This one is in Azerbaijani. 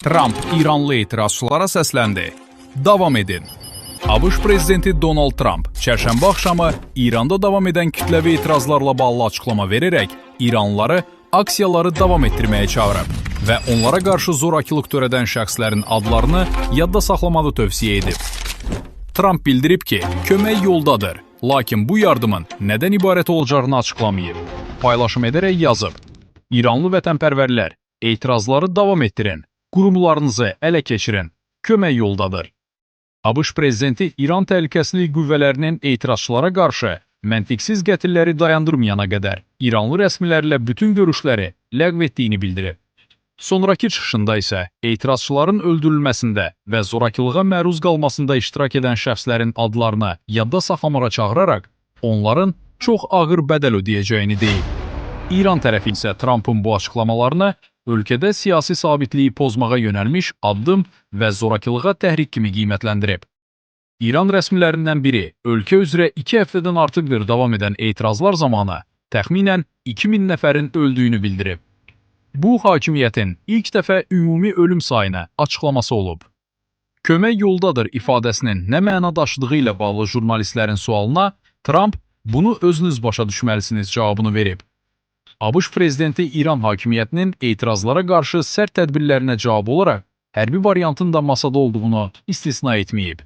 Tramp İranlı etirazçılara səsləndi. Davam edin. ABŞ prezidenti Donald Trump çərşənbə axşamı İranda davam edən kütləvi etirazlarla bağlı açıqlama verərək İranlıları aksiyaları davam etdirməyə çağırıb və onlara qarşı zorakılıq törədən şəxslərin adlarını yadda saxlamağı tövsiyə edib. Trump bildirib ki, kömək yoldadır, lakin bu yardımın nədən ibarət olacağını açıqlamayıb. Paylaşım edərək yazıb: İranlı vətənpərvərlər, etirazları davam etdirin, qurumlarınızı ələ keçirin, kömək yoldadır. ABŞ prezidenti İran təhlükəsizlik qüvvələrinin etirazçılara qarşı məntiqsiz qətilləri dayandırmayana qədər İranlı rəsmilərlə bütün görüşləri ləğv etdiyini bildirib. Sonrakı çıxışında isə etirazçıların öldürülməsində və zorakılığa məruz qalmasında iştirak edən şəxslərin adlarını yadda saxlamağa çağıraraq onların çox ağır bədəl ödəyəcəyini deyib. İran tərəfi isə Trump'ın bu açıqlamalarını ölkədə siyasi sabitliyi pozmağa yönəlmiş addım və zorakılığa təhrik kimi qiymətləndirib. İran rəsmilərindən biri ölkə üzrə 2 həftədən artıqdır davam edən etirazlar zamanı təxminən 2000 nəfərin öldüyünü bildirib. Bu, hakimiyyətin ilk dəfə ümumi ölüm sayını açıqlaması olub. Kömək yoldadır ifadəsinin nə məna daşıdığı ilə bağlı jurnalistlərin sualına Trump bunu özünüz başa düşməlisiniz cavabını verib. ABŞ prezidenti İran hakimiyyətinin etirazlara qarşı sərt tədbirlərinə cavab olaraq hərbi variantın da masada olduğunu istisna etməyib.